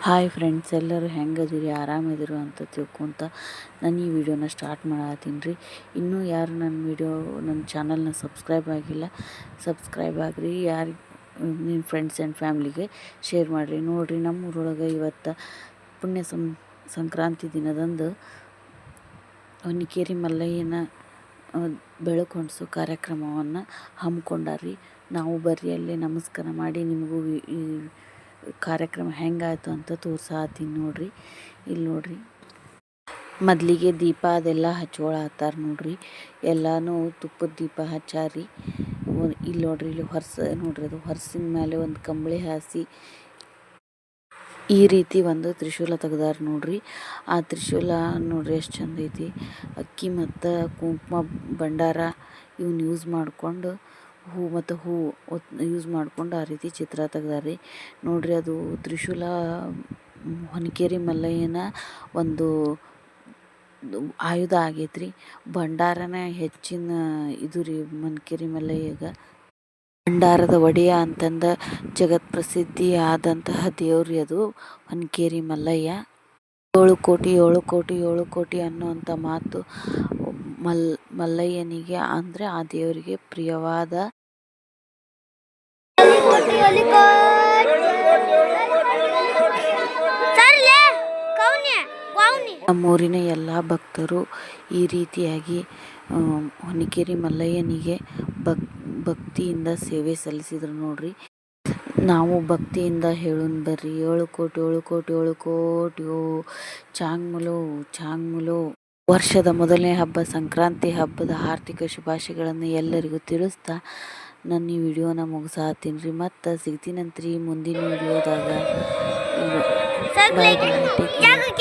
Hi friends, ಎಲ್ಲರೂ ಹೆಂಗದಿರಿ? ಆರಾಮದಿರು ಅಂತ ತಿಳ್ಕೊತ ನಾನು ಈ ವಿಡಿಯೋನ ಸ್ಟಾರ್ಟ್ ಮಾಡತ್ತೀನಿ ರೀ. ಇನ್ನೂ ಯಾರು ನನ್ನ ಚಾನಲ್ನ ಸಬ್ಸ್ಕ್ರೈಬ್ ಆಗಿಲ್ಲ, ಸಬ್ಸ್ಕ್ರೈಬ್ ಆಗಿರಿ. ಯಾರು ನಿಮ್ಮ ಫ್ರೆಂಡ್ಸ್ ಆ್ಯಂಡ್ ಫ್ಯಾಮ್ಲಿಗೆ ಶೇರ್ ಮಾಡಿರಿ. ನೋಡಿರಿ, ನಮ್ಮೂರೊಳಗೆ ಇವತ್ತು ಪುಣ್ಯ ಸಂಕ್ರಾಂತಿ ದಿನದಂದು ಹೊನ್ನಿಕೇರಿ ಮಲ್ಲಯ್ಯನ ಬೆಳಕು ಹೊಂದಿಸೋ ಕಾರ್ಯಕ್ರಮವನ್ನು ಹಮ್ಮಿಕೊಂಡಾರ್ರಿ. ನಾವು ಬರ್ರಿ ಅಲ್ಲೇ ನಮಸ್ಕಾರ ಮಾಡಿ ನಿಮಗೂ ಈ ಕಾರ್ಯಕ್ರಮ ಹೆಂಗಾಯ್ತು ಅಂತ ತೋರ್ಸಾತೀನಿ ನೋಡ್ರಿ. ಇಲ್ಲಿ ನೋಡ್ರಿ, ಮೊದಲಿಗೆ ದೀಪ ಅದೆಲ್ಲ ಹಚ್ಕೊಳತ್ತಾರ ನೋಡ್ರಿ. ಎಲ್ಲನೂ ತುಪ್ಪದ ದೀಪ ಹಚ್ಚಾರಿ. ಇಲ್ಲಿ ನೋಡ್ರಿ, ಇಲ್ಲಿ ನೋಡ್ರಿ, ಅದು ಹೊರಸಿನ ಮೇಲೆ ಒಂದು ಕಂಬಳಿ ಹಾಸಿ ಈ ರೀತಿ ಒಂದು ತ್ರಿಶೂಲ ತೆಗ್ದಾರ ನೋಡ್ರಿ. ಆ ತ್ರಿಶೂಲ ನೋಡ್ರಿ ಎಷ್ಟು ಚಂದ ಐತಿ. ಅಕ್ಕಿ ಮತ್ತು ಕುಂಕುಮ, ಭಂಡಾರ ಇವನ್ನ ಯೂಸ್ ಮಾಡಿಕೊಂಡು ಹೂ ಯೂಸ್ ಮಾಡ್ಕೊಂಡು ಆ ರೀತಿ ಚಿತ್ರ ತೆಗ್ದಾರಿ ನೋಡ್ರಿ. ಅದು ತ್ರಿಶೂಲ ಹೊನ್ನಿಕೇರಿ ಮಲ್ಲಯ್ಯನ ಒಂದು ಆಯುಧ ಆಗೈತ್ರಿ. ಭಂಡಾರನ ಹೆಚ್ಚಿನ ಇದು ರೀ ಹೊನ್ನಿಕೇರಿ ಮಲ್ಲಯ್ಯಗ. ಭಂಡಾರದ ಒಡೆಯ ಅಂತಂದ ಜಗತ್ ಪ್ರಸಿದ್ಧಿ ಆದಂತಹ ದೇವ್ರಿ ಅದು ಹೊನ್ನಿಕೇರಿ ಮಲ್ಲಯ್ಯ. 7 ಕೋಟಿ 7 ಕೋಟಿ 7 ಕೋಟಿ ಅನ್ನುವಂಥ ಮಾತು ಮಲ್ಲಯ್ಯನಿಗೆ ಅಂದರೆ ಆ ದೇವರಿಗೆ ಪ್ರಿಯವಾದ. ನಮ್ಮೂರಿನ ಎಲ್ಲ ಭಕ್ತರು ಈ ರೀತಿಯಾಗಿ ಹೊನ್ನಿಕೇರಿ ಮಲ್ಲಯ್ಯನಿಗೆ ಭಕ್ತಿಯಿಂದ ಸೇವೆ ಸಲ್ಲಿಸಿದ್ರು ನೋಡ್ರಿ. ನಾವು ಭಕ್ತಿಯಿಂದ ಹೇಳೋಣ ಬರ್ರಿ. 7 ಕೋಟಿ 7 ಕೋಟಿ 7 ಕೋಟಿ ಚಾಂಗ್ಮುಲು. ವರ್ಷದ ಮೊದಲನೇ ಹಬ್ಬ ಸಂಕ್ರಾಂತಿ ಹಬ್ಬದ ಆರ್ಥಿಕ ಶುಭಾಶಯಗಳನ್ನು ಎಲ್ಲರಿಗೂ ತಿಳಿಸ್ತಾ ನನ್ನ ಈ ವಿಡಿಯೋನ ಮುಗಿಸಾತೀನಿ ರೀ. ಮತ್ತು ಸಿಗ್ತೀನಂತ್ರಿ ಮುಂದಿನ ವಿಡಿಯೋದಾಗ. ಬಾಯ್ ಬಾಯ್.